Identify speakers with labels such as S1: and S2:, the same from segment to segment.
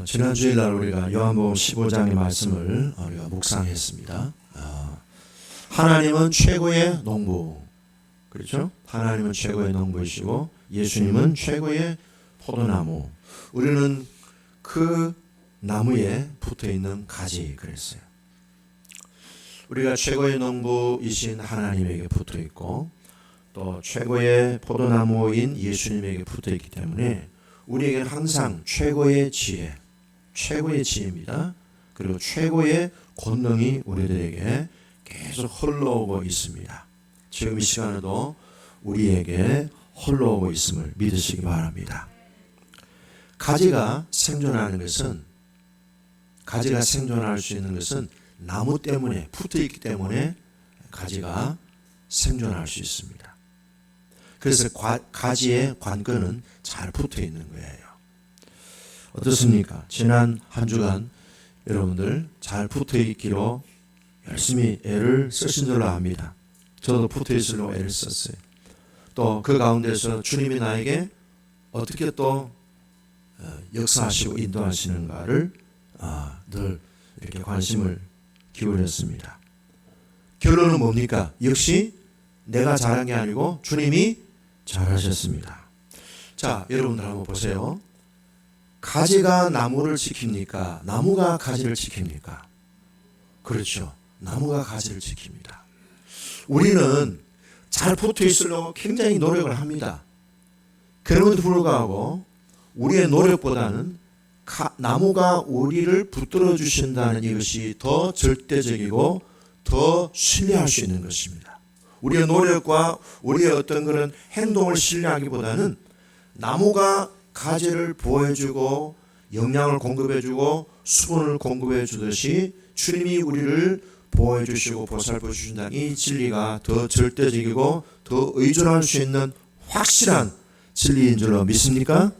S1: 지난 주일날 우리가 요한복음 15장의 말씀을 우리가 묵상했습니다. 하나님은 최고의 농부, 그렇죠? 하나님은 최고의 농부이시고 예수님은 최고의 포도나무, 우리는 그 나무에 붙어있는 가지 그랬어요. 우리가 최고의 농부이신 하나님에게 붙어있고 또 최고의 포도나무인 예수님에게 붙어있기 때문에 우리에게는 항상 최고의 지혜입니다. 그리고 최고의 권능이 우리들에게 계속 흘러오고 있습니다. 지금 이 시간에도 우리에게 흘러오고 있음을 믿으시기 바랍니다. 가지가 생존할 수 있는 것은 나무 때문에 붙어있기 때문에 가지가 생존할 수 있습니다. 그래서 가지의 관건은 잘 붙어있는 거예요. 어떻습니까? 지난 한 주간 여러분들 잘 붙어있기로 열심히 애를 쓰신 줄로 압니다. 저도 붙어있으려고 애를 썼어요. 또 그 가운데서 주님이 나에게 어떻게 또 역사하시고 인도하시는가를 늘 이렇게 관심을 기울였습니다. 결론은 뭡니까? 역시 내가 잘한 게 아니고 주님이 잘하셨습니다. 자, 여러분들 한번 보세요. 가지가 나무를 지킵니까? 나무가 가지를 지킵니까? 그렇죠. 나무가 가지를 지킵니다. 우리는 잘 붙어 있으려고 굉장히 노력을 합니다. 그럼에도 불구하고 우리의 노력보다는 나무가 우리를 붙들어 주신다는 이것이 더 절대적이고 더 신뢰할 수 있는 것입니다. 우리의 노력과 우리의 어떤 그런 행동을 신뢰하기보다는 나무가 가지를 보호해주고 영양을 공급해주고 수분을 공급해 주듯이 주님이 우리를 보호해 주시고 보살펴 주신다는 이 진리가 더 절대적이고 더 의존할 수 있는 확실한 진리인 줄로 믿습니까?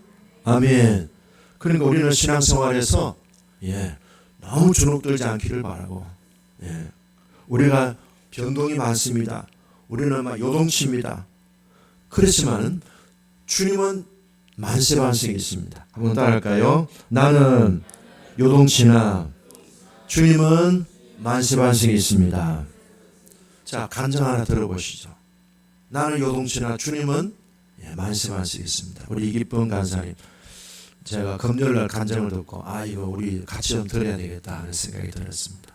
S1: 아멘. 그러니까 우리는 신앙생활에서 너무 주눅들지 않기를 바라고, 우리가 변동이 많습니다. 우리는 막 요동칩니다. 그렇지만 주님은 만세반성이 있습니다. 한번 따라할까요? 나는 요동치나 주님은 만세반성이 있습니다. 자, 간증 하나 들어보시죠. 나는 요동치나 주님은 만세반성이 있습니다. 우리 이기쁨 간사님, 제가 금요일날 간증을 듣고 이거 우리 같이 좀 들어야 되겠다 하는 생각이 들었습니다.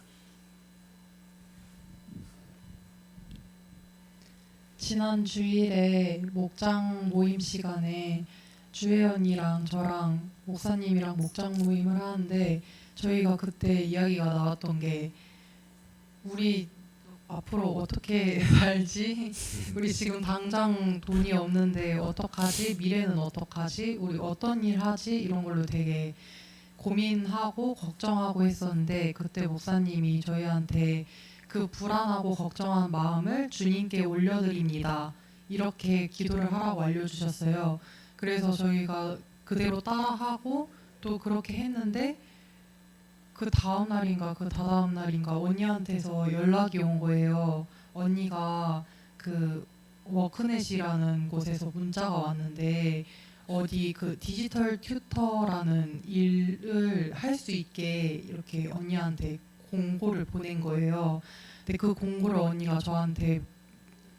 S2: 지난 주일에 목장 모임 시간에 주혜연이랑 저랑 목사님이랑 목장 모임을 하는데 저희가 그때 이야기가 나왔던 게 우리 앞으로 어떻게 살지? 우리 지금 당장 돈이 없는데 어떡하지? 미래는 어떡하지? 우리 어떤 일 하지? 이런 걸로 되게 고민하고 걱정하고 했었는데 그때 목사님이 저희한테 그 불안하고 걱정한 마음을 주님께 올려드립니다. 이렇게 기도를 하라고 알려주셨어요. 그래서 저희가 그대로 따라하고 또 그렇게 했는데 그 다음 날인가 그 다다음 날인가 언니한테서 연락이 온 거예요. 언니가 그 워크넷이라는 곳에서 문자가 왔는데 어디 그 디지털 튜터라는 일을 할 수 있게 이렇게 언니한테 공고를 보낸 거예요. 근데 그 공고를 언니가 저한테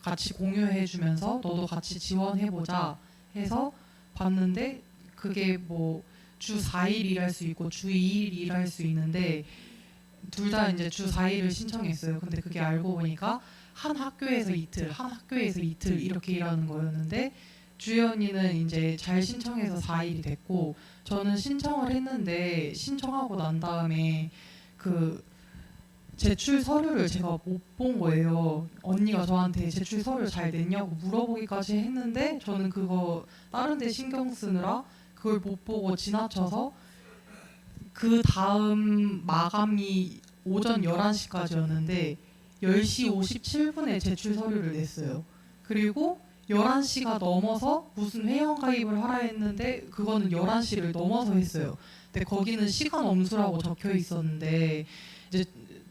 S2: 같이 공유해 주면서 너도 같이 지원해 보자 해서 봤는데 그게 뭐 주 4일 일할 수 있고 주 2일 일할 수 있는데 둘 다 이제 주 4일을 신청했어요. 근데 그게 알고 보니까 한 학교에서 이틀 이렇게 일하는 거였는데 주연이는 이제 잘 신청해서 4일이 됐고 저는 신청을 했는데 신청하고 난 다음에 그 제출 서류를 제가 못 본 거예요. 언니가 저한테 제출 서류 잘 냈냐고 물어보기까지 했는데 저는 그거 다른 데 신경 쓰느라 그걸 못 보고 지나쳐서 그 다음 마감이 오전 11시까지였는데 10시 57분에 제출 서류를 냈어요. 그리고 11시가 넘어서 무슨 회원 가입을 하라 했는데 그거는 11시를 넘어서 했어요. 근데 거기는 시간 엄수라고 적혀 있었는데 이제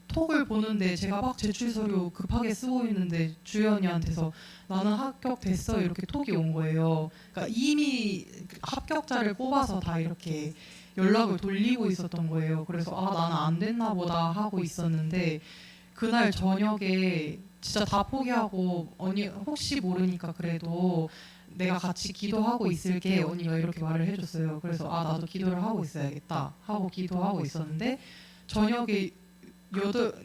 S2: 톡을 보는데 제가 막 제출 서류 급하게 쓰고 있는데 주연이한테서 나는 합격됐어 이렇게 톡이 온 거예요. 그러니까 이미 합격자를 뽑아서 다 이렇게 연락을 돌리고 있었던 거예요. 그래서 나는 안 됐나 보다 하고 있었는데 그날 저녁에 진짜 다 포기하고 언니 혹시 모르니까 그래도 내가 같이 기도하고 있을게 언니가 이렇게 말을 해줬어요. 그래서 나도 기도를 하고 있어야겠다 하고 기도하고 있었는데 저녁에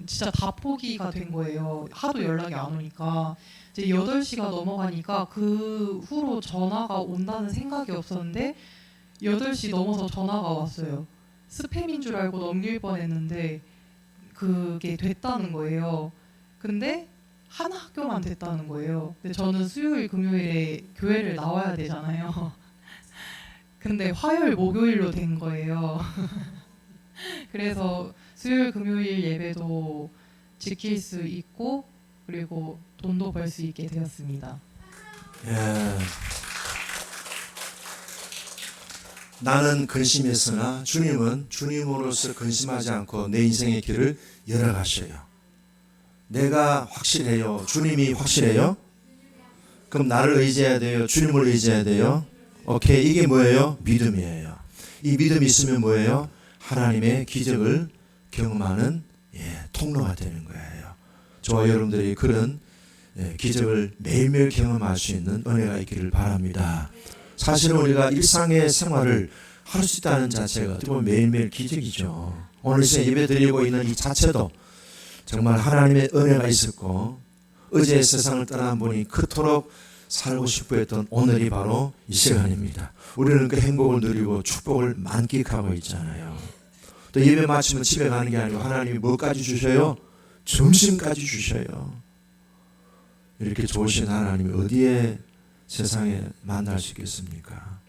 S2: 진짜 다 포기가 된 거예요. 하도 연락이 안 오니까 이제 8시가 넘어가니까 그 후로 전화가 온다는 생각이 없었는데 8시 넘어서 전화가 왔어요. 스팸인 줄 알고 넘길 뻔했는데 그게 됐다는 거예요. 근데 한 학교만 됐다는 거예요. 근데 저는 수요일 금요일에 교회를 나와야 되잖아요. 근데 화요일 목요일로 된 거예요. 그래서 수요일 금요일 예배도 지킬 수 있고 그리고 돈도 벌 수 있게 되었습니다.
S1: 예. 나는 근심했으나 주님은 주님으로서 근심하지 않고 내 인생의 길을 열어가셔요. 내가 확실해요. 주님이 확실해요. 그럼 나를 의지해야 돼요. 주님을 의지해야 돼요. 오케이, 이게 뭐예요? 믿음이에요. 이 믿음이 있으면 뭐예요? 하나님의 기적을 경험하는 통로가 되는 거예요. 저와 여러분들이 그런 기적을 매일매일 경험할 수 있는 은혜가 있기를 바랍니다. 사실은 우리가 일상의 생활을 할 수 있다는 자체가 어떻게 보면 매일매일 기적이죠. 오늘 이 예배 드리고 있는 이 자체도 정말 하나님의 은혜가 있었고 어제 세상을 떠난 분이 그토록 살고 싶어 했던 오늘이 바로 이 시간입니다. 우리는 그 행복을 누리고 축복을 만끽하고 있잖아요. 또 예배 마치면 집에 가는 게 아니고 하나님이 뭐까지 주셔요? 점심까지 주셔요. 이렇게 좋으신 하나님이 어디에 세상에 만날 수 있겠습니까?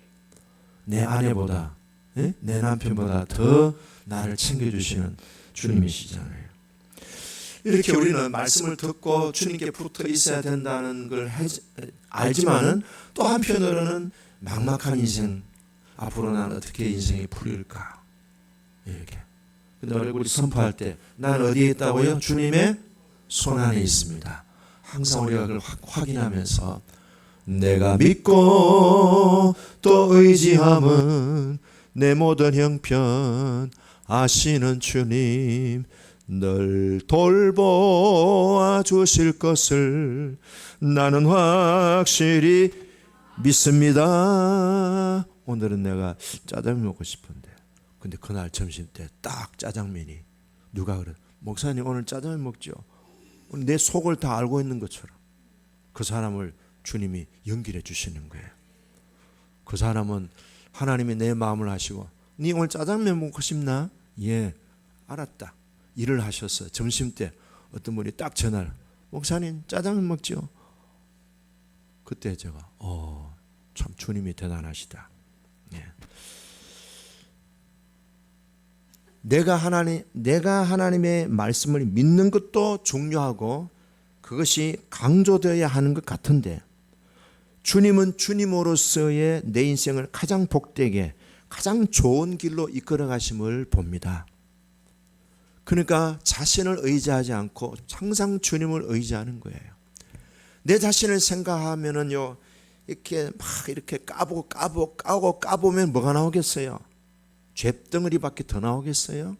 S1: 내 아내보다 내 남편보다 더 나를 챙겨주시는 주님이시잖아요. 이렇게 우리는 말씀을 듣고 주님께 붙어 있어야 된다는 걸 알지만은 또 한편으로는 막막한 인생, 앞으로 난 어떻게 인생이 풀릴까 이렇게. 근데 우리 선포할 때 난 어디에 있다고요? 주님의 손 안에 있습니다. 항상 우리가 그걸 확인하면서 내가 믿고 또 의지함은 내 모든 형편 아시는 주님 널 돌보아 주실 것을 나는 확실히 믿습니다. 오늘은 내가 짜장면 먹고 싶은데 근데 그날 점심 때 딱 짜장면이 누가 그래 목사님 오늘 짜장면 먹죠. 내 속을 다 알고 있는 것처럼 그 사람을 주님이 연결해 주시는 거예요. 그 사람은 하나님이 내 마음을 아시고 네 오늘 짜장면 먹고 싶나? 예 알았다. 일을 하셨어요. 점심 때 어떤 분이 딱 전화를 목사님 짜장면 먹죠. 그때 제가 참 주님이 대단하시다. 예. 내가 하나님의 말씀을 믿는 것도 중요하고 그것이 강조되어야 하는 것 같은데 주님은 주님으로서의 내 인생을 가장 복되게 가장 좋은 길로 이끌어 가심을 봅니다. 그러니까 자신을 의지하지 않고 항상 주님을 의지하는 거예요. 내 자신을 생각하면은요 이렇게 막 이렇게 까보면 뭐가 나오겠어요? 죗덩어리밖에 더 나오겠어요?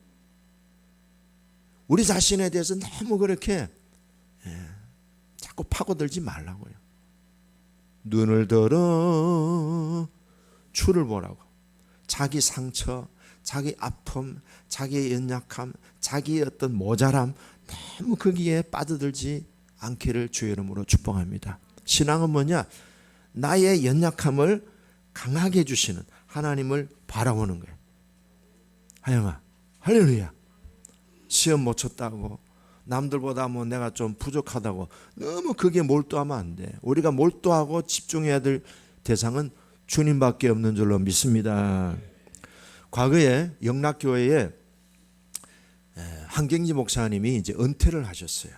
S1: 우리 자신에 대해서 너무 그렇게 자꾸 파고들지 말라고요. 눈을 들어 주를 보라고. 자기 상처, 자기 아픔, 자기의 연약함, 자기의 어떤 모자람 너무 거기에 빠져들지 않기를 주의 이름으로 축복합니다. 신앙은 뭐냐? 나의 연약함을 강하게 해주시는 하나님을 바라보는 거예요. 하영아, 할렐루야. 시험 못 쳤다고 남들보다 뭐 내가 좀 부족하다고 너무 그게 몰두하면 안 돼. 우리가 몰두하고 집중해야 될 대상은 주님밖에 없는 줄로 믿습니다. 과거에 영락교회에 한경지 목사님이 이제 은퇴를 하셨어요.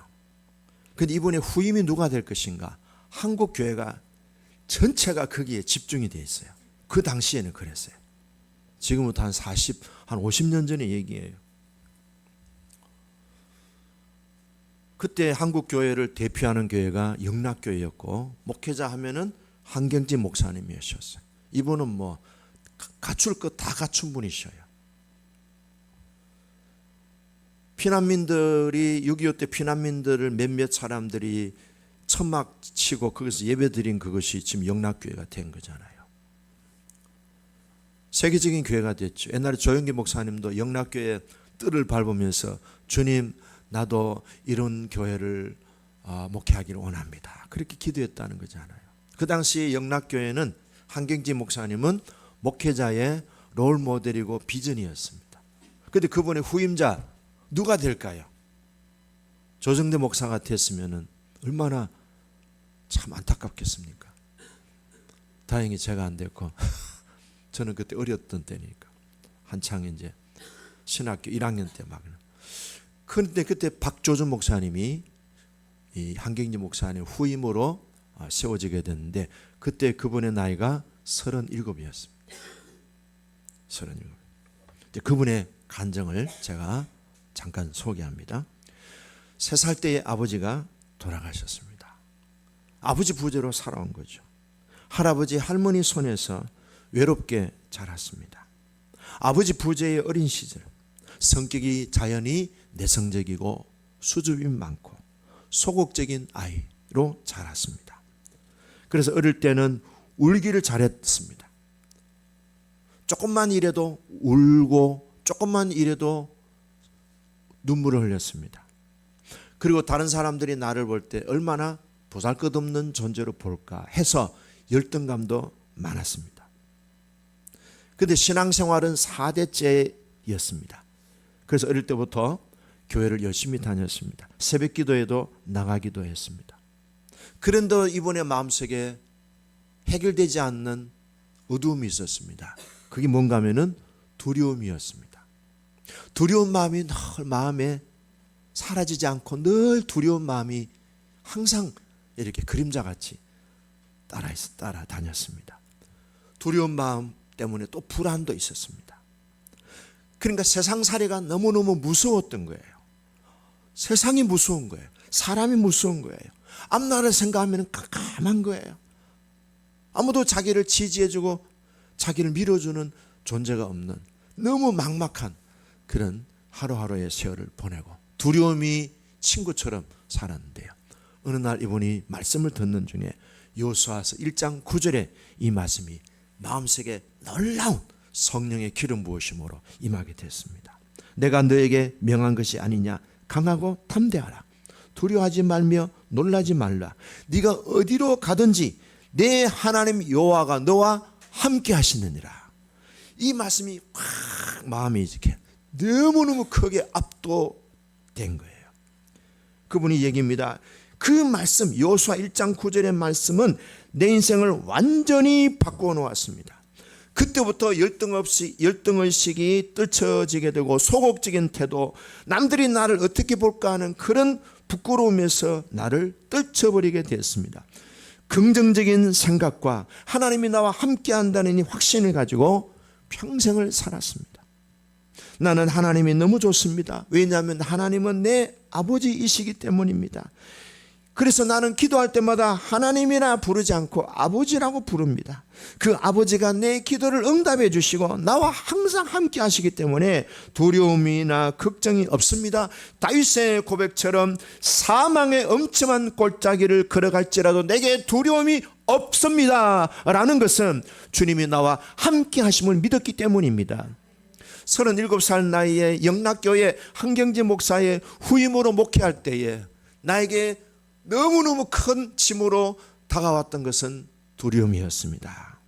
S1: 근데 이분의 후임이 누가 될 것인가? 한국 교회가 전체가 거기에 집중이 돼 있어요. 그 당시에는 그랬어요. 지금부터 한 50년 전의 얘기예요. 그때 한국 교회를 대표하는 교회가 영락교회였고 목회자 하면은 한경지 목사님이셨어요. 이분은 뭐 갖출 것 다 갖춘 분이셔요. 피난민들이 6.25 때 피난민들을 몇몇 사람들이 천막 치고 거기서 예배드린 그것이 지금 영락교회가 된 거잖아요. 세계적인 교회가 됐죠. 옛날에 조영기 목사님도 영락교회 뜰을 밟으면서 주님 나도 이런 교회를 목회하기를 원합니다. 그렇게 기도했다는 거잖아요. 그 당시 영락교회는 한경지 목사님은 목회자의 롤 모델이고 비전이었습니다. 그런데 그분의 후임자 누가 될까요? 조정대 목사 같았으면 얼마나 참 안타깝겠습니까? 다행히 제가 안 됐고 저는 그때 어렸던 때니까 한창 이제 신학교 1학년 때 막. 그런데 그때 박조준 목사님이 이 한경지 목사님 후임으로 세워지게 됐는데 그때 그분의 나이가 37이었습니다. 37. 그분의 간증을 제가 잠깐 소개합니다. 3살 때의 아버지가 돌아가셨습니다. 아버지 부재로 살아온 거죠. 할아버지 할머니 손에서 외롭게 자랐습니다. 아버지 부재의 어린 시절 성격이 자연히 내성적이고 수줍음이 많고 소극적인 아이로 자랐습니다. 그래서 어릴 때는 울기를 잘했습니다. 조금만 일해도 울고 조금만 일해도 눈물을 흘렸습니다. 그리고 다른 사람들이 나를 볼 때 얼마나 보잘것없는 존재로 볼까 해서 열등감도 많았습니다. 그런데 신앙생활은 4대째였습니다. 그래서 어릴 때부터 교회를 열심히 다녔습니다. 새벽 기도에도 나가기도 했습니다. 그런데 이번에 마음속에 해결되지 않는 어두움이 있었습니다. 그게 뭔가 하면은 두려움이었습니다. 두려운 마음이 늘 마음에 사라지지 않고 늘 두려운 마음이 항상 이렇게 그림자같이 따라다녔습니다. 두려운 마음 때문에 또 불안도 있었습니다. 그러니까 세상살이가 너무너무 무서웠던 거예요. 세상이 무서운 거예요. 사람이 무서운 거예요. 앞날을 생각하면 깜깜한 거예요. 아무도 자기를 지지해주고 자기를 밀어주는 존재가 없는 너무 막막한 그런 하루하루의 세월을 보내고 두려움이 친구처럼 살았는데요. 어느 날 이분이 말씀을 듣는 중에 여호수아서 1장 9절에 이 말씀이 마음속에 놀라운 성령의 기름 부으심으로 임하게 됐습니다. 내가 너에게 명한 것이 아니냐. 강하고 담대하라. 두려워하지 말며 놀라지 말라. 네가 어디로 가든지 내 하나님 여호와가 너와 함께 하시느니라. 이 말씀이 확 마음이 이렇게 너무너무 크게 압도된 거예요. 그분이 얘기입니다. 그 말씀 여호수아 1장 9절의 말씀은 내 인생을 완전히 바꾸어 놓았습니다. 그때부터 열등의식이 떨쳐지게 되고 소극적인 태도, 남들이 나를 어떻게 볼까 하는 그런 부끄러움에서 나를 떨쳐버리게 됐습니다. 긍정적인 생각과 하나님이 나와 함께 한다는 이 확신을 가지고 평생을 살았습니다. 나는 하나님이 너무 좋습니다. 왜냐하면 하나님은 내 아버지이시기 때문입니다. 그래서 나는 기도할 때마다 하나님이라 부르지 않고 아버지라고 부릅니다. 그 아버지가 내 기도를 응답해 주시고 나와 항상 함께 하시기 때문에 두려움이나 걱정이 없습니다. 다윗의 고백처럼 사망의 엄청난 골짜기를 걸어갈지라도 내게 두려움이 없습니다 라는 것은 주님이 나와 함께 하심을 믿었기 때문입니다. 37살 나이에 영락교회 한경지 목사의 후임으로 목회할 때에 나에게 너무너무 큰 짐으로 다가왔던 것은 두려움이었습니다.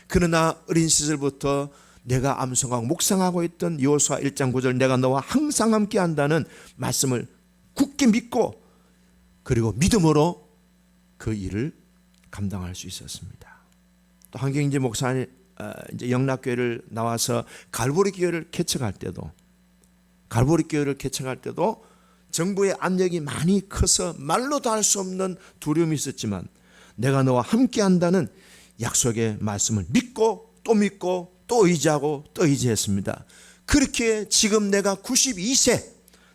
S1: 그러나 어린 시절부터 내가 암송하고 묵상하고 있던 여호수아 1장 9절 내가 너와 항상 함께 한다는 말씀을 굳게 믿고 그리고 믿음으로 그 일을 감당할 수 있었습니다. 또 한경지 목사님 이제 영락교회를 나와서 갈보리 교회를 개척할 때도 정부의 압력이 많이 커서 말로도 할 수 없는 두려움이 있었지만 내가 너와 함께 한다는 약속의 말씀을 믿고 또 의지하고 또 의지했습니다. 그렇게 지금 내가 92세,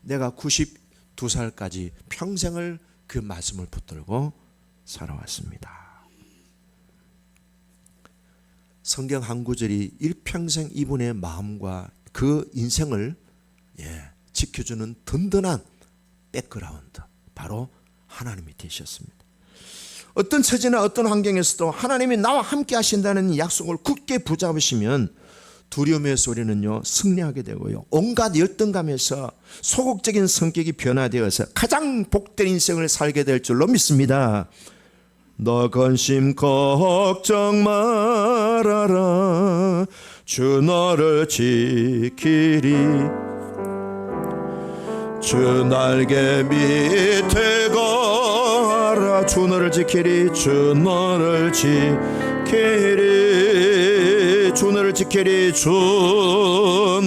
S1: 내가 92살까지 평생을 그 말씀을 붙들고 살아왔습니다. 성경 한 구절이 일평생 이분의 마음과 그 인생을 지켜주는 든든한 백그라운드, 바로 하나님이 되셨습니다. 어떤 처지나 어떤 환경에서도 하나님이 나와 함께 하신다는 약속을 굳게 붙잡으시면 두려움의 소리는요 승리하게 되고요, 온갖 열등감에서 소극적인 성격이 변화되어서 가장 복된 인생을 살게 될 줄로 믿습니다. 너 근심 걱정 말아라, 주 너를 지키리. 주 날개 밑에 거하라, 주 너를 지키리. 주 너를 지키리. 주 너를 지키리. 주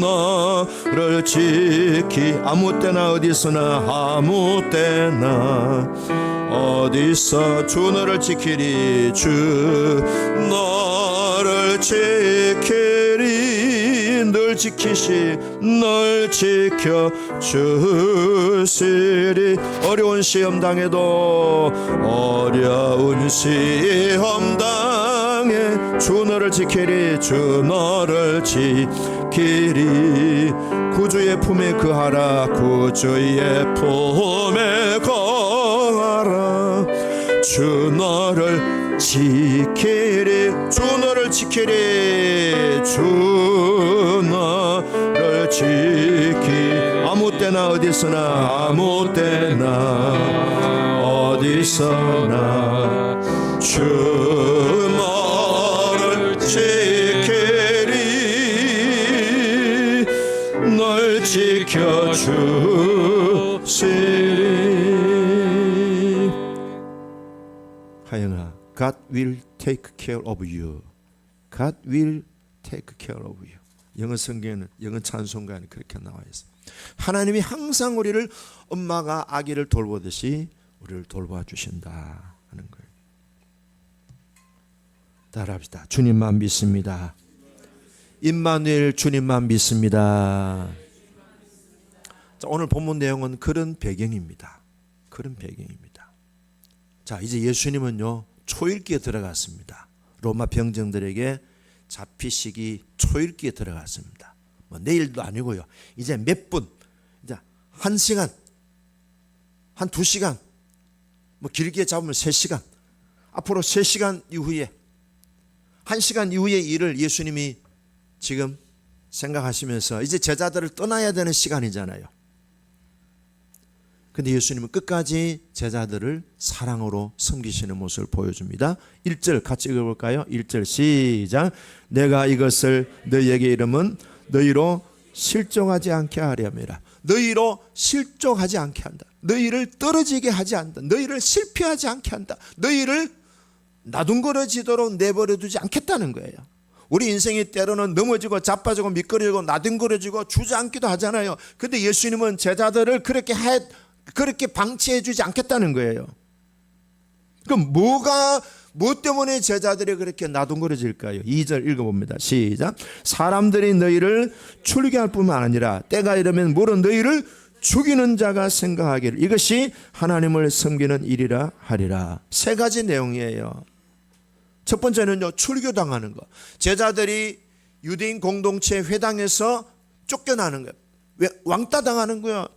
S1: 너를 지키. 아무 때나 어디서나, 아무 때나 어디서 주 너를 지키리. 주 너를 지키리. 늘 지키시, 널 지켜주시리. 어려운 시험 당해도, 어려운 시험 당해 주 너를 지키리. 주 너를 지키리. 구주의 품에 거하라, 구주의 품에 거하라. 주 너를 지키리. 주 너를 지키리. 주 너를 지키. 아무 때나 어디서나, 아무 때나 어디서나 주 너를 지키리. 널 지켜주시리. 하영아, God will take care of you. God will take care of you. 영어 성경에는, 영어 찬송가에는 그렇게 나와 있어요. 하나님이 항상 우리를 엄마가 아기를 돌보듯이 우리를 돌봐 주신다 하는 거예요. 따라합시다. 주님만 믿습니다. 임마누엘, 주님만 믿습니다. 자, 오늘 본문 내용은 그런 배경입니다. 그런 배경입니다. 자, 이제 예수님은요 초일기에 들어갔습니다. 로마 병정들에게 잡히시기 초일기에 들어갔습니다. 뭐 내일도 아니고요. 이제 몇 분, 이제 1시간, 한 2시간, 뭐 길게 잡으면 3시간, 앞으로 3시간 이후에, 1시간 이후의 일을 예수님이 지금 생각하시면서 이제 제자들을 떠나야 되는 시간이잖아요. 근데 예수님은 끝까지 제자들을 사랑으로 섬기시는 모습을 보여줍니다. 1절 같이 읽어볼까요? 1절 시작. 내가 이것을 너희에게 이름은 너희로 실족하지 않게 하려 함이라. 너희로 실족하지 않게 한다. 너희를 떨어지게 하지 않는다. 너희를 실패하지 않게 한다. 너희를 나둥거려지도록 내버려두지 않겠다는 거예요. 우리 인생이 때로는 넘어지고 자빠지고 미끄러지고 나둥거려지고 주저앉기도 하잖아요. 근데 예수님은 제자들을 그렇게 방치해 주지 않겠다는 거예요. 그럼 뭐 때문에 제자들이 그렇게 나둥거려질까요? 2절 읽어봅니다. 시작. 사람들이 너희를 추리게 할 뿐만 아니라 때가 이르면 물은 너희를 죽이는 자가 생각하기를 이것이 하나님을 섬기는 일이라 하리라. 3가지 내용이에요. 첫 번째는요, 출교당하는 거. 제자들이 유대인 공동체 회당에서 쫓겨나는 거예요. 왜? 왕따 당하는 거예요.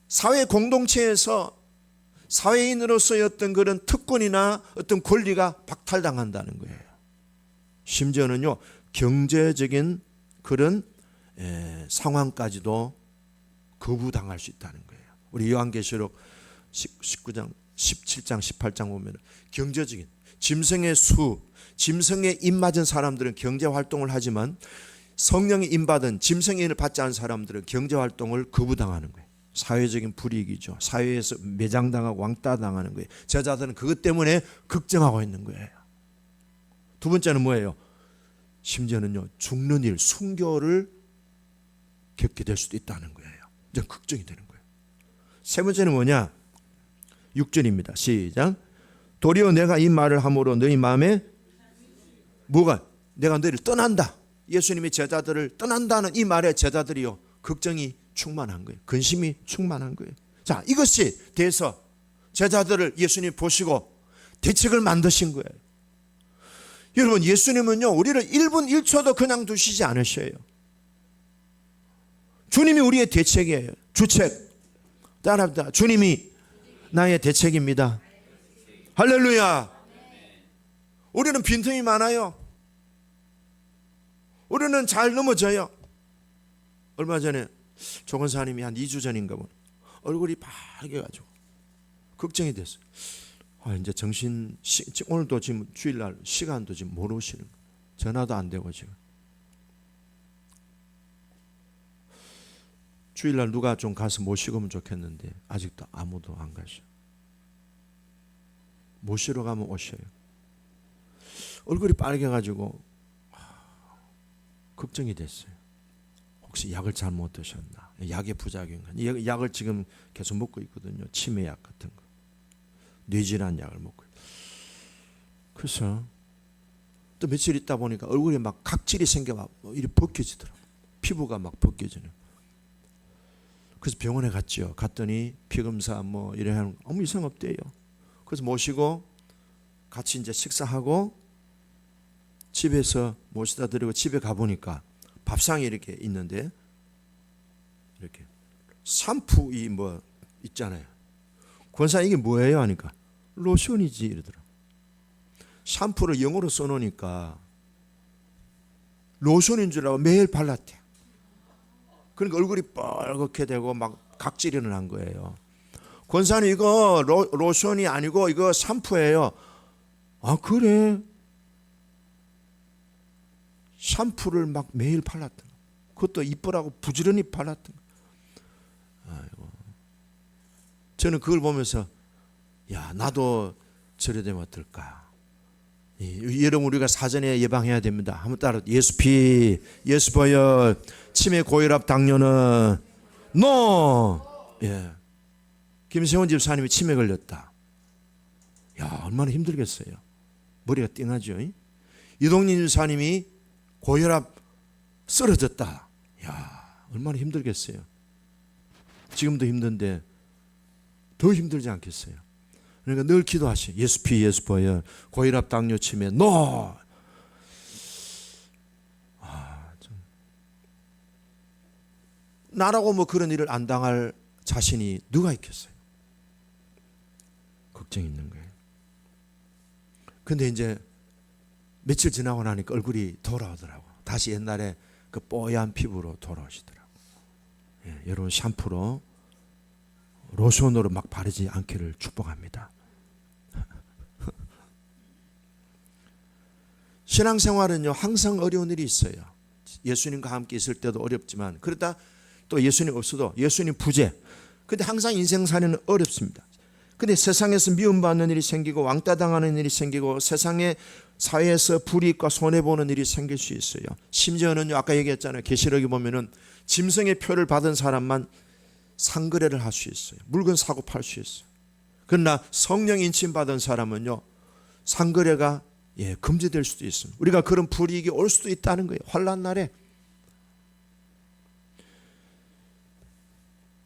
S1: 사회 공동체에서 사회인으로서의 어떤 그런 특권이나 어떤 권리가 박탈당한다는 거예요. 심지어는요, 경제적인 그런 상황까지도 거부당할 수 있다는 거예요. 우리 요한계시록 19장, 17장, 18장 보면 경제적인 짐승의 짐승에 입맞은 사람들은 경제활동을 하지만 성령이 임받은 짐승에 받지 않은 사람들은 경제활동을 거부당하는 거예요. 사회적인 불이익이죠. 사회에서 매장당하고 왕따당하는 거예요. 제자들은 그것 때문에 걱정하고 있는 거예요. 두 번째는 뭐예요? 심지어는요, 죽는 일, 순교를 겪게 될 수도 있다는 거예요. 이제 걱정이 되는 거예요. 세 번째는 뭐냐? 6절입니다. 시작. 도리어 내가 이 말을 함으로 너희 마음에 뭐가? 내가 너희를 떠난다. 예수님이 제자들을 떠난다는 이 말에 제자들이요, 걱정이 충만한 거예요. 근심이 충만한 거예요. 자, 이것이 돼서 제자들을 예수님 보시고 대책을 만드신 거예요. 여러분, 예수님은요, 우리를 1분 1초도 그냥 두시지 않으셔요. 주님이 우리의 대책이에요. 주책. 따라합니다. 주님이 나의 대책입니다. 할렐루야. 우리는 빈틈이 많아요. 우리는 잘 넘어져요. 얼마 전에 조건사님이 한 2주 전인가 보네. 얼굴이 빨개가지고 걱정이 됐어요. 이제 오늘도 지금 주일날 시간도 지금 못 오시는 거예요. 전화도 안 되고 지금. 주일날 누가 좀 가서 모시고 오면 좋겠는데 아직도 아무도 안 가셔. 모시러 가면 오셔요. 얼굴이 빨개가지고 걱정이 됐어요. 혹시 약을 잘못 드셨나? 약의 부작용인가? 약을 지금 계속 먹고 있거든요. 치매약 같은 거. 뇌질환 약을 먹고. 그래서 또 며칠 있다 보니까 얼굴에 막 각질이 생겨 이렇게 벗겨지더라고요. 피부가 막 벗겨지는. 그래서 병원에 갔죠. 갔더니 피검사 뭐 이래 하는 아무 이상 없대요. 그래서 모시고 같이 이제 식사하고 집에서 모시다 드리고 집에 가보니까 밥상이 이렇게 있는데 이렇게 샴푸 뭐 있잖아요. 권사 이게 뭐예요? 하니까 로션이지 이러더라. 샴푸를 영어로 써놓으니까 로션인 줄 알고 매일 발랐대. 그러니까 얼굴이 빨갛게 되고 막 각질이 난 거예요. 권사님 이거 로션이 아니고 이거 샴푸예요. 아 그래? 샴푸를 막 매일 발랐던 거. 그것도 이쁘라고 부지런히 발랐던 거. 아이고. 저는 그걸 보면서 야 나도 저래 되면 어떨까. 여러분 우리가 사전에 예방해야 됩니다. 한번 따라 예수피 예수보혈 치매 고혈압 당뇨는 NO. 예. 김세원 집사님이 치매 걸렸다. 야 얼마나 힘들겠어요. 머리가 띵하죠. 이동진 집사님이 고혈압 쓰러졌다. 야 얼마나 힘들겠어요. 지금도 힘든데 더 힘들지 않겠어요. 그러니까 늘 기도하시. 예수피 예수보혈 고혈압 당뇨 치매 NO. 나라고 뭐 그런 일을 안 당할 자신이 누가 있겠어요. 걱정이 있는 거예요. 근데 이제 며칠 지나고 나니까 얼굴이 돌아오더라고. 다시 옛날에 그 뽀얀 피부로 돌아오시더라고. 예, 여러분 샴푸로 로션으로 막 바르지 않기를 축복합니다. 신앙생활은요 항상 어려운 일이 있어요. 예수님과 함께 있을 때도 어렵지만 그러다 또 예수님 없어도 예수님 부재. 근데 항상 인생살이는 어렵습니다. 근데 세상에서 미움받는 일이 생기고 왕따 당하는 일이 생기고 세상의 사회에서 불이익과 손해보는 일이 생길 수 있어요. 심지어는요 아까 얘기했잖아요. 계시록에 보면은 짐승의 표를 받은 사람만 상거래를 할 수 있어요. 물건 사고 팔 수 있어요. 그러나 성령 인침 받은 사람은요 상거래가 금지될 수도 있습니다. 우리가 그런 불이익이 올 수도 있다는 거예요. 환난 날에.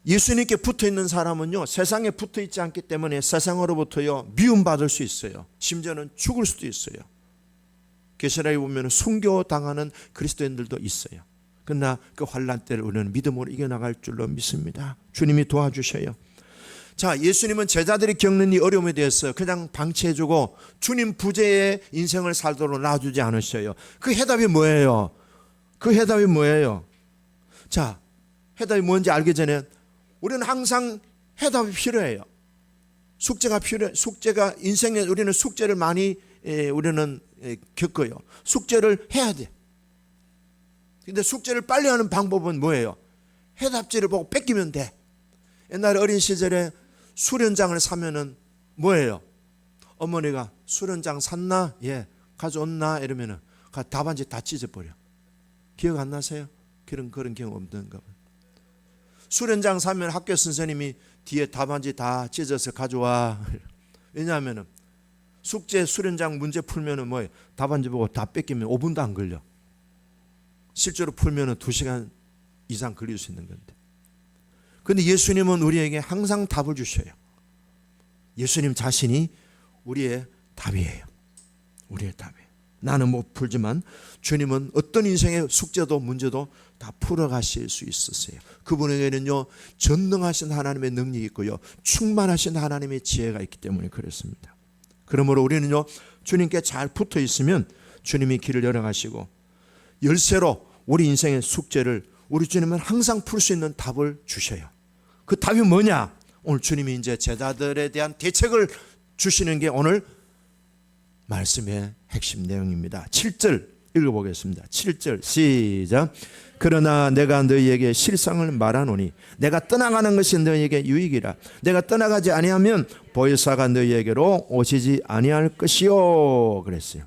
S1: 예수님께 붙어있는 사람은요 세상에 붙어있지 않기 때문에 세상으로부터요 미움받을 수 있어요. 심지어는 죽을 수도 있어요. 계시록에 보면 순교당하는 그리스도인들도 있어요. 그러나 그 환난 때를 우리는 믿음으로 이겨나갈 줄로 믿습니다. 주님이 도와주셔요. 자, 예수님은 제자들이 겪는 이 어려움에 대해서 그냥 방치해주고 주님 부재의 인생을 살도록 놔주지 않으셔요. 그 해답이 뭐예요? 그 해답이 뭐예요? 자, 해답이 뭔지 알기 전에 우리는 항상 해답이 필요해요. 숙제가 필요해. 숙제가 인생에 우리는 숙제를 많이 우리는 겪어요. 숙제를 해야 돼. 근데 숙제를 빨리 하는 방법은 뭐예요? 해답지를 보고 뺏기면 돼. 옛날에 어린 시절에 수련장을 사면은 뭐예요? 어머니가 수련장 샀나? 예. 가져왔나? 이러면은 답안지 다 찢어버려. 기억 안 나세요? 그런 경험 없는가 봐요. 수련장 사면 학교 선생님이 뒤에 답안지 다 찢어서 가져와. 왜냐하면은 숙제 수련장 문제 풀면은 뭐예요? 답안지 보고 다 뺏기면 5분도 안 걸려. 실제로 풀면은 2시간 이상 걸릴 수 있는 건데. 그런데 예수님은 우리에게 항상 답을 주셔요. 예수님 자신이 우리의 답이에요. 우리의 답이에요. 나는 못 풀지만 주님은 어떤 인생의 숙제도 문제도 다 풀어가실 수 있으세요. 그분에게는요 전능하신 하나님의 능력이 있고요 충만하신 하나님의 지혜가 있기 때문에 그렇습니다. 그러므로 우리는요 주님께 잘 붙어 있으면 주님이 길을 열어가시고 열쇠로 우리 인생의 숙제를 우리 주님은 항상 풀 수 있는 답을 주셔요. 그 답이 뭐냐? 오늘 주님이 이제 제자들에 대한 대책을 주시는 게 오늘 말씀의 핵심 내용입니다. 7절 읽어보겠습니다. 7절 시작. 그러나 내가 너희에게 실상을 말하노니 내가 떠나가는 것이 너희에게 유익이라. 내가 떠나가지 아니하면 보혜사가 너희에게로 오시지 아니할 것이요 그랬어요.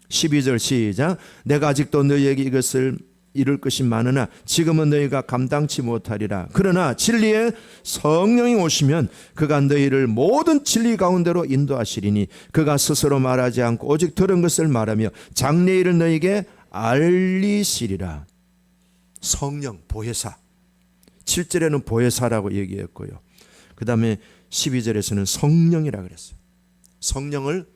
S1: 12절 시작. 내가 아직도 너희에게 이것을 이룰 것이 많으나 지금은 너희가 감당치 못하리라. 그러나 진리의 성령이 오시면 그가 너희를 모든 진리 가운데로 인도하시리니 그가 스스로 말하지 않고 오직 들은 것을 말하며 장래일을 너희에게 알리시리라. 성령 보혜사 7절에는 보혜사라고 얘기했고요. 그 다음에 12절에서는 성령이라 그랬어요. 성령을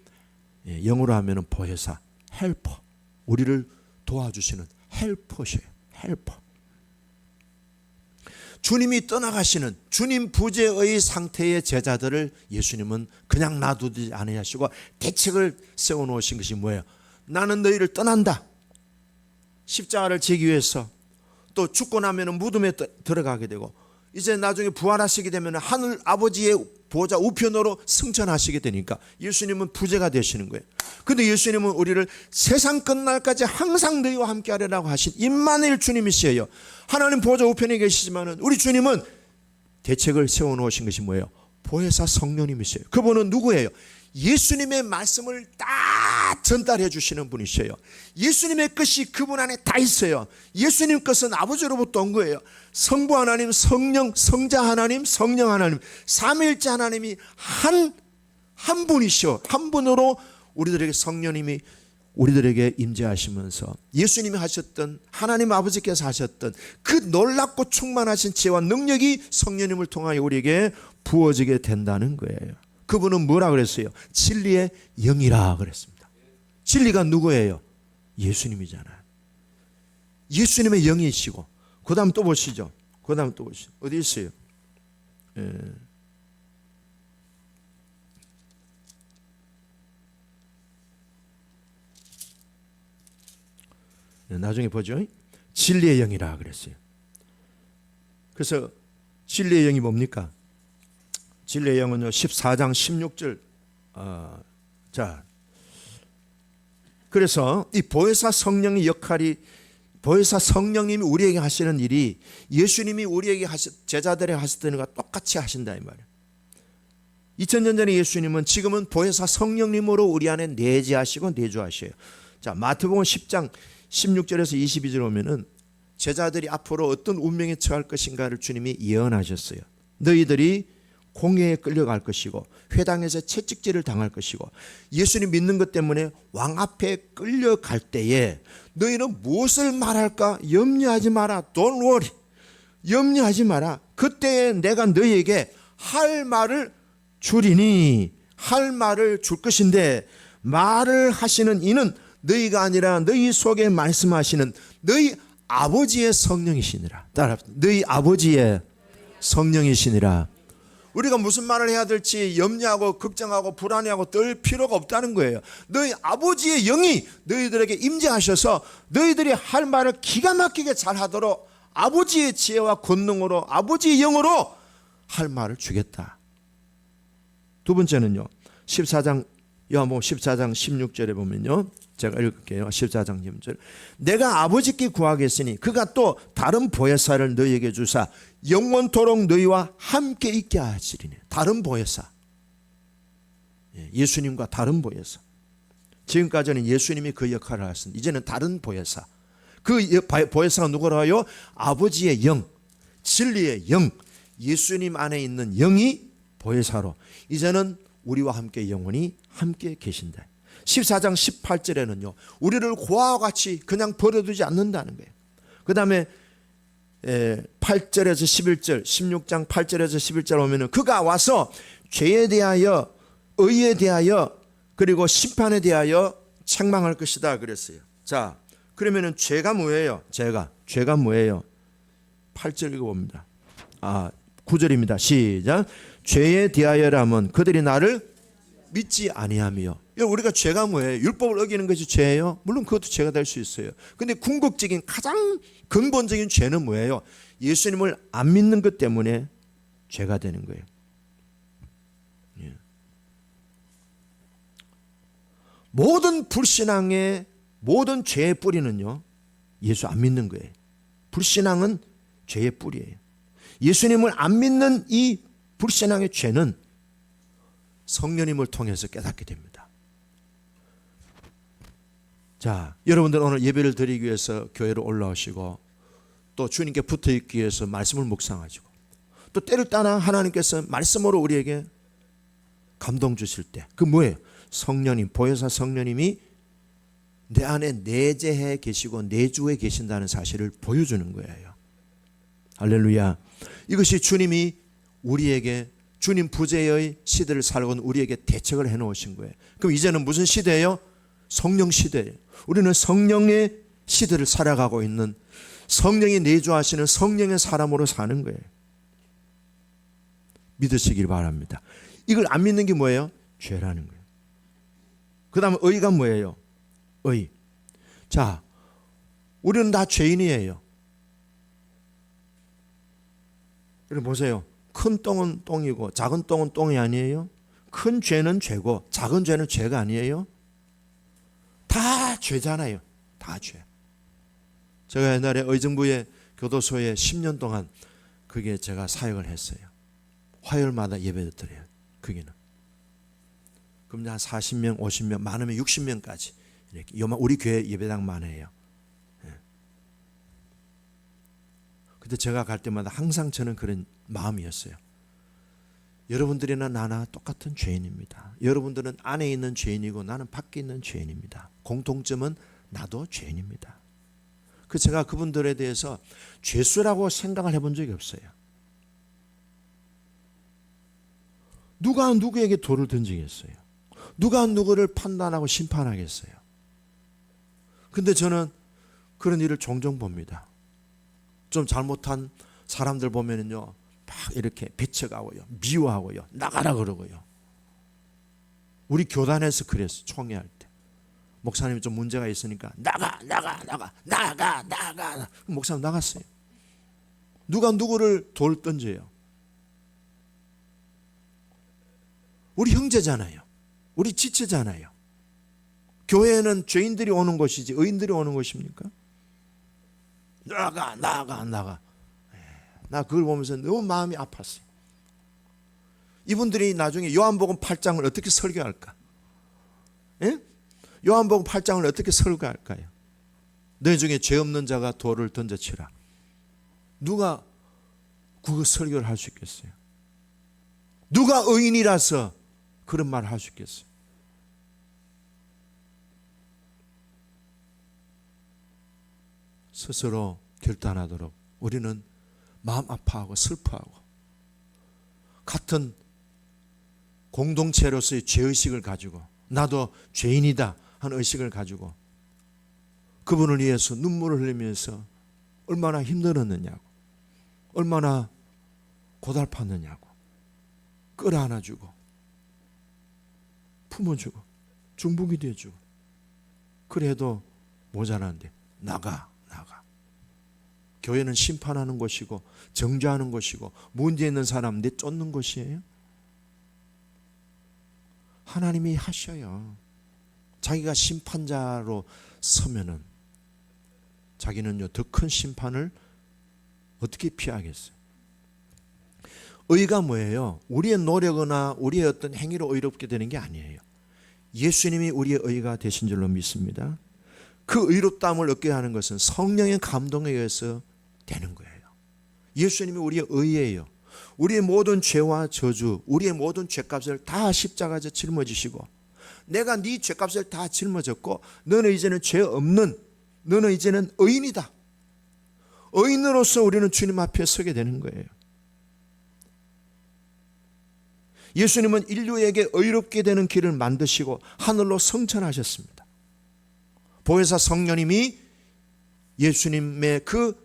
S1: 영어로 하면 보혜사 헬퍼, 우리를 도와주시는 헬퍼셔요. 헬퍼. 주님이 떠나가시는 주님 부재의 상태의 제자들을 예수님은 그냥 놔두지 않으시고 대책을 세워놓으신 것이 뭐예요? 나는 너희를 떠난다. 십자가를 지기 위해서 또 죽고 나면 무덤에 들어가게 되고 이제 나중에 부활하시게 되면 하늘 아버지의 보좌 우편으로 승천하시게 되니까 예수님은 부재가 되시는 거예요. 근데 예수님은 우리를 세상 끝날까지 항상 너희와 함께 하리라고 하신 임마누엘 주님이시에요. 하나님 보좌 우편에 계시지만 우리 주님은 대책을 세워놓으신 것이 뭐예요? 보혜사 성령님이세요. 그분은 누구예요? 예수님의 말씀을 다 전달해 주시는 분이셔요. 예수님의 것이 그분 안에 다 있어요. 예수님 것은 아버지로부터 온 거예요. 성부 하나님, 성령, 성자 하나님, 성령 하나님, 삼위일체 하나님이 한 분이셔. 한 분으로 우리들에게 성령님이 우리들에게 임재하시면서 예수님이 하셨던 하나님 아버지께서 하셨던 그 놀랍고 충만하신 지혜와 능력이 성령님을 통하여 우리에게 부어지게 된다는 거예요. 그분은 뭐라 그랬어요? 진리의 영이라 그랬습니다. 진리가 누구예요? 예수님이잖아요. 예수님의 영이시고 그 다음 또 보시죠. 그 다음 또 보시죠. 어디 있어요? 나중에 보죠. 진리의 영이라 그랬어요. 그래서 진리의 영이 뭡니까? 진리의 영은요 14장 16절 자 그래서 이 보혜사 성령의 역할이 보혜사 성령님이 우리에게 하시는 일이 예수님이 우리에게 제자들에게 하셨던 것과 똑같이 하신다 이 말이에요. 2000년 전에 예수님은 지금은 보혜사 성령님으로 우리 안에 내재하시고 내주하셔요. 자 마태복음 10장 16절에서 22절 오면은 제자들이 앞으로 어떤 운명에 처할 것인가를 주님이 예언하셨어요. 너희들이 공회에 끌려갈 것이고 회당에서 채찍질을 당할 것이고 예수님 믿는 것 때문에 왕 앞에 끌려갈 때에 너희는 무엇을 말할까 염려하지 마라. Don't worry. 염려하지 마라. 그때에 내가 너희에게 할 말을 주리니 할 말을 줄 것인데 말을 하시는 이는 너희가 아니라 너희 속에 말씀하시는 너희 아버지의 성령이시니라. 따라 너희 아버지의 성령이시니라. 우리가 무슨 말을 해야 될지 염려하고 걱정하고 불안해하고 떨 필요가 없다는 거예요. 너희 아버지의 영이 너희들에게 임재하셔서 너희들이 할 말을 기가 막히게 잘하도록 아버지의 지혜와 권능으로 아버지의 영으로 할 말을 주겠다. 두 번째는요 14장 요한복음 14장 16절에 보면요 제가 읽을게요. 14장 16절 내가 아버지께 구하겠으니 그가 또 다른 보혜사를 너희에게 주사 영원토록 너희와 함께 있게 하시리니. 다른 보혜사, 예수님과 다른 보혜사. 지금까지는 예수님이 그 역할을 하셨습니다. 이제는 다른 보혜사. 그 보혜사가 누구라요? 아버지의 영, 진리의 영, 예수님 안에 있는 영이 보혜사로 이제는 우리와 함께 영원히 함께 계신다. 14장 18절에는요 우리를 고아와 같이 그냥 버려두지 않는다는 거예요. 그 다음에 8절에서 11절 16장 8절에서 11절 오면은 그가 와서 죄에 대하여 의에 대하여 그리고 심판에 대하여 책망할 것이다 그랬어요. 자, 그러면은 죄가 뭐예요? 죄가 뭐예요? 8절 읽어봅니다. 9절입니다. 시작. 죄에 대하여라면 그들이 나를 믿지 아니하며. 우리가 죄가 뭐예요? 율법을 어기는 것이 죄예요? 물론 그것도 죄가 될 수 있어요. 근데 궁극적인 가장 근본적인 죄는 뭐예요? 예수님을 안 믿는 것 때문에 죄가 되는 거예요. 예. 모든 불신앙의 모든 죄의 뿌리는요, 예수 안 믿는 거예요. 불신앙은 죄의 뿌리예요. 예수님을 안 믿는 이 불신앙의 죄는 성령님을 통해서 깨닫게 됩니다. 자, 여러분들 오늘 예배를 드리기 위해서 교회로 올라오시고 또 주님께 붙어 있기 위해서 말씀을 묵상하시고 또 때를 따나 하나님께서 말씀으로 우리에게 감동 주실 때 그 뭐예요? 성령님, 보혜사 성령님이 내 안에 내재해 계시고 내주해 계신다는 사실을 보여주는 거예요. 할렐루야. 이것이 주님이 우리에게 주님 부재의 시대를 살고 우리에게 대책을 해놓으신 거예요. 그럼 이제는 무슨 시대예요? 성령 시대예요. 우리는 성령의 시대를 살아가고 있는, 성령이 내주하시는 성령의 사람으로 사는 거예요. 믿으시길 바랍니다. 이걸 안 믿는 게 뭐예요? 죄라는 거예요. 그 다음에 의가 뭐예요? 의. 자, 우리는 다 죄인이에요. 여러분 보세요. 큰 똥은 똥이고 작은 똥은 똥이 아니에요? 큰 죄는 죄고 작은 죄는 죄가 아니에요? 다 죄잖아요. 다 죄. 제가 옛날에 의정부의 교도소에 10년 동안 그게 제가 사역을 했어요. 화요일마다 예배를 드려요. 거기는. 그럼 한 40명, 50명, 많으면 60명까지 이렇게. 우리 교회 예배당만 해요. 근데 제가 갈 때마다 항상 저는 그런 마음이었어요. 여러분들이나 나나 똑같은 죄인입니다. 여러분들은 안에 있는 죄인이고 나는 밖에 있는 죄인입니다. 공통점은 나도 죄인입니다. 그 제가 그분들에 대해서 죄수라고 생각을 해본 적이 없어요. 누가 누구에게 돌을 던지겠어요? 누가 누구를 판단하고 심판하겠어요? 근데 저는 그런 일을 종종 봅니다. 좀 잘못한 사람들 보면은요, 막 이렇게 배척하고요, 미워하고요, 나가라 그러고요. 우리 교단에서 그랬어요. 총회할 때 목사님이 좀 문제가 있으니까 나가. 목사님 나갔어요. 누가 누구를 돌 던져요? 우리 형제잖아요. 우리 지체잖아요. 교회는 죄인들이 오는 곳이지 의인들이 오는 곳입니까? 나가. 나 그걸 보면서 너무 마음이 아팠어요. 이분들이 나중에 요한복음 8장을 어떻게 설교할까? 예? 요한복음 8장을 어떻게 설교할까요? 너희 중에 죄 없는 자가 돌을 던져치라. 누가 그거 설교를 할 수 있겠어요? 누가 의인이라서 그런 말을 할 수 있겠어요? 스스로 결단하도록 우리는 마음 아파하고 슬퍼하고 같은 공동체로서의 죄의식을 가지고 나도 죄인이다 하는 의식을 가지고 그분을 위해서 눈물을 흘리면서 얼마나 힘들었느냐고, 얼마나 고달팠느냐고 끌어안아주고 품어주고 중보기도 해주고. 그래도 모자란데 나가. 교회는 심판하는 곳이고 정죄하는 곳이고 문제 있는 사람 내쫓는 곳이에요. 하나님이 하셔요. 자기가 심판자로 서면은 자기는요 더 큰 심판을 어떻게 피하겠어요? 의가 뭐예요? 우리의 노력이나 우리의 어떤 행위로 의롭게 되는 게 아니에요. 예수님이 우리의 의가 되신 줄로 믿습니다. 그 의롭다함을 얻게 하는 것은 성령의 감동에 의해서 되는 거예요. 예수님이 우리의 의예요. 우리의 모든 죄와 저주, 우리의 모든 죄값을 다 십자가에서 짊어지시고 내가 네 죄값을 다 짊어졌고 너는 이제는 죄 없는, 너는 이제는 의인이다. 의인으로서 우리는 주님 앞에 서게 되는 거예요. 예수님은 인류에게 의롭게 되는 길을 만드시고 하늘로 승천하셨습니다. 보혜사 성령님이 예수님의 그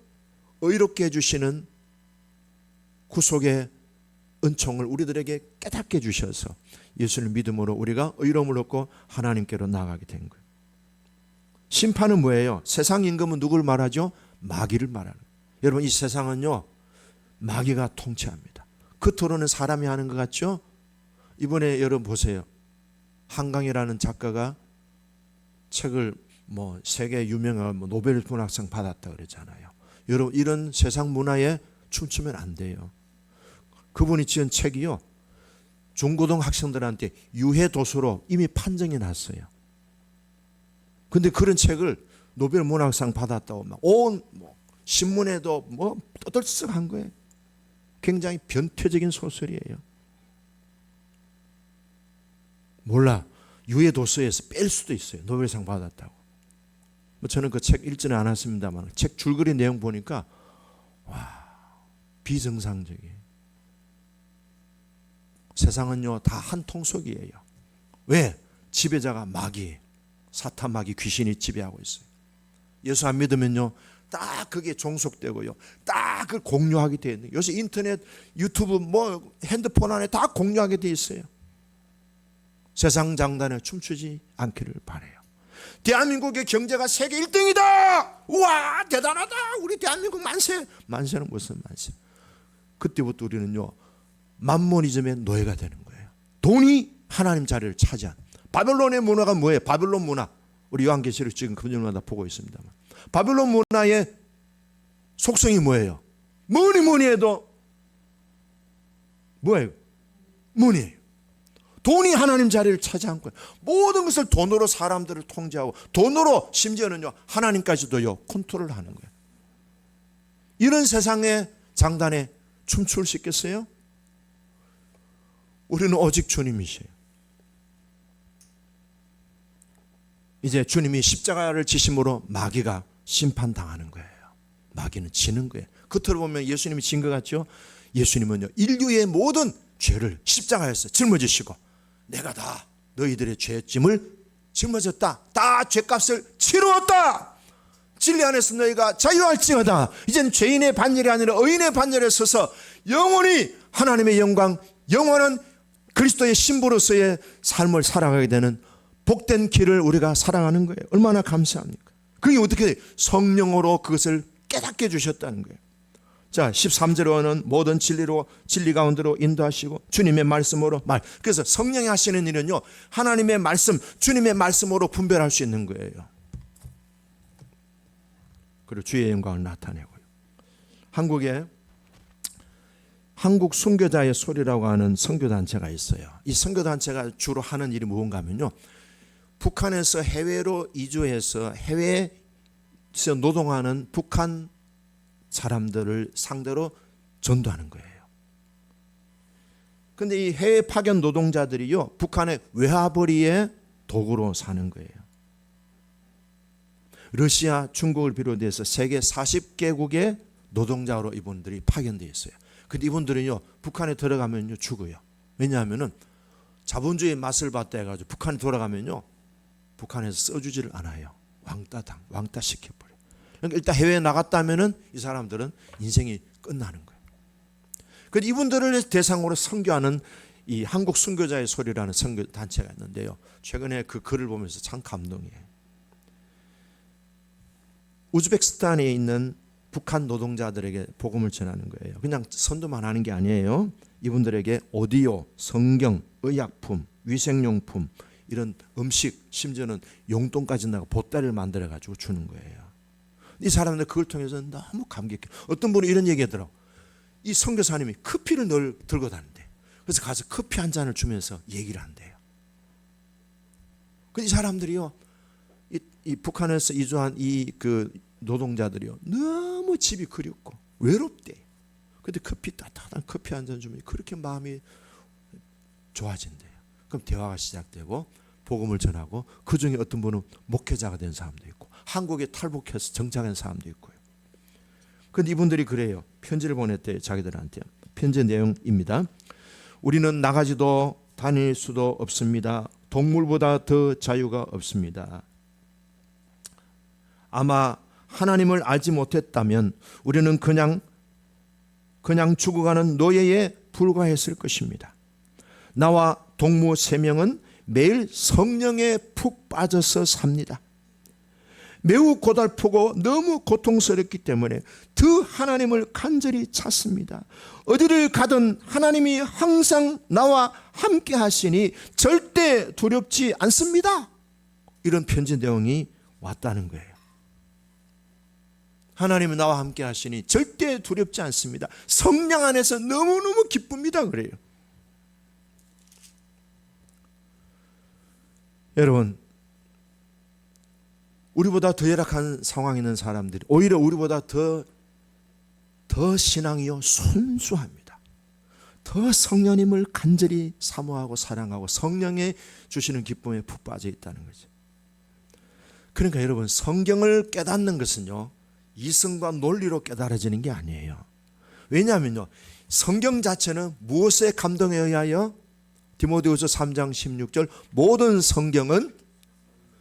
S1: 의롭게 해주시는 구속의 은총을 우리들에게 깨닫게 해주셔서 예수를 믿음으로 우리가 의로움을 얻고 하나님께로 나아가게 된 거예요. 심판은 뭐예요? 세상 임금은 누굴 말하죠? 마귀를 말하는 거예요. 여러분, 이 세상은요 마귀가 통치합니다. 그 토론은 사람이 하는 것 같죠? 이번에 여러분 보세요. 한강이라는 작가가 책을 세계 유명한 노벨 문학상 받았다 그랬잖아요. 여러분, 이런 세상 문화에 춤추면 안 돼요. 그분이 지은 책이요 중고등 학생들한테 유해 도서로 이미 판정이 났어요. 근데 그런 책을 노벨 문학상 받았다고 막 온 신문에도 떠들썩한 거예요. 굉장히 변태적인 소설이에요. 몰라, 유해 도서에서 뺄 수도 있어요. 노벨상 받았다고. 저는 그 책 읽지는 않았습니다만 책 줄거리 내용 보니까 와, 비정상적이에요. 세상은요 다 한 통속이에요. 왜? 지배자가 마귀, 사탄 마귀 귀신이 지배하고 있어요. 예수 안 믿으면요 딱 그게 종속되고요 딱 그걸 공유하게 되어 있는, 요새 인터넷 유튜브 핸드폰 안에 다 공유하게 되어 있어요. 세상 장단에 춤추지 않기를 바라요. 대한민국의 경제가 세계 1등이다. 우와 대단하다. 우리 대한민국 만세. 만세는 무슨 만세? 그때부터 우리는요 만모니즘의 노예가 되는 거예요. 돈이 하나님 자리를 차지한 바벨론의 문화가 뭐예요? 바벨론 문화. 우리 요한계시록 지금 금년마다 보고 있습니다만 바벨론 문화의 속성이 뭐예요? 뭐니 해도 뭐예요? money예요. 돈이 하나님 자리를 차지한 거예요. 모든 것을 돈으로 사람들을 통제하고 돈으로 심지어는요 하나님까지도요 컨트롤하는 거예요. 이런 세상의 장단에 춤출 수 있겠어요? 우리는 오직 주님이세요. 이제 주님이 십자가를 지심으로 마귀가 심판당하는 거예요. 마귀는 지는 거예요. 겉으로 보면 예수님이 진 것 같죠? 예수님은요 인류의 모든 죄를 십자가에서 짊어지시고 내가 다 너희들의 죄짐을 짊어졌다. 다 죄값을 치루었다. 진리 안에서 너희가 자유할지어다. 이젠 죄인의 반열이 아니라 의인의 반열에 서서 영원히 하나님의 영광, 영원한 그리스도의 신부로서의 삶을 살아가게 되는 복된 길을 우리가 살아가는 거예요. 얼마나 감사합니까? 그게 어떻게 돼요? 성령으로 그것을 깨닫게 해주셨다는 거예요. 자, 13절에는 모든 진리로 진리 가운데로 인도하시고 주님의 말씀으로 그래서 성령이 하시는 일은요 하나님의 말씀, 주님의 말씀으로 분별할 수 있는 거예요. 그리고 주의 영광을 나타내고요. 한국에 한국 순교자의 소리라고 하는 선교단체가 있어요. 이 선교단체가 주로 하는 일이 무언가 하면요 북한에서 해외로 이주해서 해외에서 노동하는 북한 사람들을 상대로 전도하는 거예요. 그런데 이 해외 파견 노동자들이요 북한의 외화벌이의 도구로 사는 거예요. 러시아, 중국을 비롯해서 세계 40개국의 노동자로 이분들이 파견되어 있어요. 근데 이분들은요 북한에 들어가면요 죽어요. 왜냐하면은 자본주의 맛을 봤다 해가지고 북한에 돌아가면요 북한에서 써주지를 않아요. 왕따 시켜버려. 그러니까 일단 해외에 나갔다면은 이 사람들은 인생이 끝나는 거예요. 그래서 이분들을 대상으로 선교하는 이 한국 순교자의 소리라는 선교 단체가 있는데요. 최근에 그 글을 보면서 참 감동이에요. 우즈베키스탄에 있는 북한 노동자들에게 복음을 전하는 거예요. 그냥 선도만 하는 게 아니에요. 이분들에게 오디오, 성경, 의약품, 위생용품, 이런 음식, 심지어는 용돈까지 나가 보따리를 만들어 가지고 주는 거예요. 이 사람들 그걸 통해서 너무 감격해. 어떤 분이 이런 얘기 하더라고. 이 선교사님이 커피를 늘 들고 다닌대. 그래서 가서 커피 한 잔을 주면서 얘기를 한대요. 이 사람들이요, 이 북한에서 이주한 이 그 노동자들이요, 너무 집이 그립고 외롭대. 근데 따뜻한 커피 한 잔 주면 그렇게 마음이 좋아진대요. 그럼 대화가 시작되고 복음을 전하고 그 중에 어떤 분은 목회자가 된 사람도 있고 한국에 탈북해서 정착한 사람도 있고요. 그런데 이분들이 그래요. 편지를 보냈대요. 자기들한테. 편지 내용입니다. 우리는 나가지도 다닐 수도 없습니다. 동물보다 더 자유가 없습니다.
S3: 아마 하나님을 알지 못했다면 우리는 그냥 죽어가는 노예에 불과했을 것입니다. 나와 동무 3명은 매일 성령에 푹 빠져서 삽니다. 매우 고달프고 너무 고통스럽기 때문에 더 하나님을 간절히 찾습니다. 어디를 가든 하나님이 항상 나와 함께 하시니 절대 두렵지 않습니다. 이런 편지 내용이 왔다는 거예요. 하나님은 나와 함께 하시니 절대 두렵지 않습니다. 성령 안에서 너무너무 기쁩니다. 그래요. 여러분, 우리보다 더 열악한 상황에 있는 사람들이 오히려 우리보다 더 신앙이요 순수합니다. 더 성령님을 간절히 사모하고 사랑하고 성령에 주시는 기쁨에 푹 빠져 있다는 거죠. 그러니까 여러분, 성경을 깨닫는 것은요 이성과 논리로 깨달아지는 게 아니에요. 왜냐하면요 성경 자체는 무엇에 감동에 의하여? 디모데후서 3장 16절 모든 성경은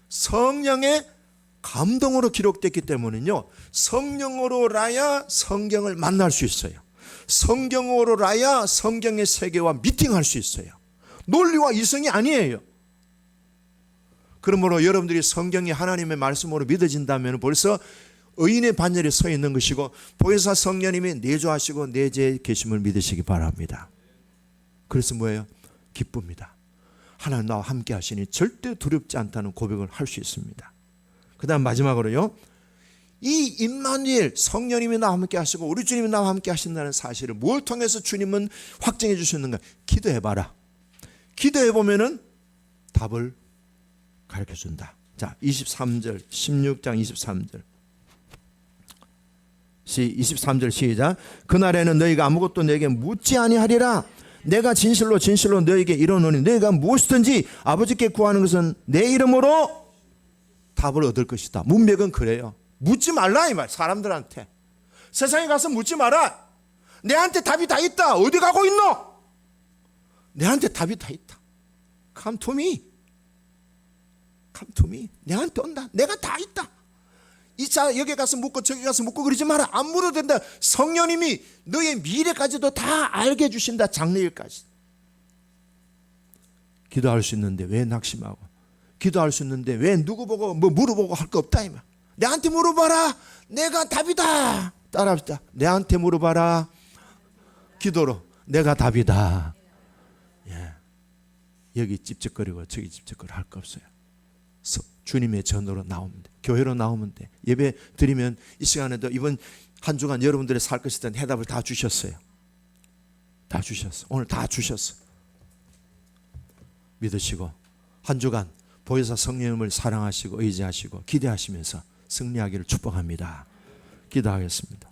S3: 성령의 감동으로 기록됐기 때문에요 성령으로라야 성경을 만날 수 있어요. 성경으로라야 성경의 세계와 미팅할 수 있어요. 논리와 이성이 아니에요. 그러므로 여러분들이 성경이 하나님의 말씀으로 믿어진다면 벌써 의인의 반열에 서 있는 것이고 보혜사 성령님이 내주하시고 내재해 계심을 믿으시기 바랍니다. 그래서 뭐예요? 기쁩니다. 하나님 나와 함께 하시니 절대 두렵지 않다는 고백을 할 수 있습니다. 그 다음 마지막으로요 이 임마누엘 성령님이 나와 함께 하시고 우리 주님이 나와 함께 하신다는 사실을 뭘 통해서 주님은 확증해 주셨는가? 기도해봐라. 기도해보면은 답을 가르쳐준다. 자 23절 16장 23절 23절 시작. 그날에는 너희가 아무것도 내게 묻지 아니하리라. 내가 진실로 너희에게 이르노니 너희가 무엇이든지 아버지께 구하는 것은 내 이름으로 답을 얻을 것이다. 문맥은 그래요. 묻지 말라 이 말. 사람들한테 세상에 가서 묻지 마라. 내한테 답이 다 있다. 어디 가고 있노? 내한테 답이 다 있다. Come to me. Come to me. 내한테 온다. 내가 다 있다. 이 자 여기 가서 묻고 저기 가서 묻고 그러지 마라. 안 물어도 된다. 성령님이 너의 미래까지도 다 알게 해주신다. 장래일까지. 기도할 수 있는데 왜 낙심하고, 기도할 수 있는데 왜 누구 보고 뭐 물어보고 할 거 없다 이 말. 내한테 물어봐라. 내가 답이다. 따라합시다. 내한테 물어봐라. 기도로 내가 답이다. 예. 여기 찝쩍거리고 저기 찝쩍거리고 할 거 없어요. 주님의 전으로 나오면 돼. 교회로 나오면 돼. 예배 드리면 이 시간에도 이번 한 주간 여러분들의 살 것에 대한 해답을 다 주셨어요. 다 주셨어. 오늘 다 주셨어. 믿으시고 한 주간 보혜사 성령님을 사랑하시고 의지하시고 기대하시면서 승리하기를 축복합니다. 기도하겠습니다.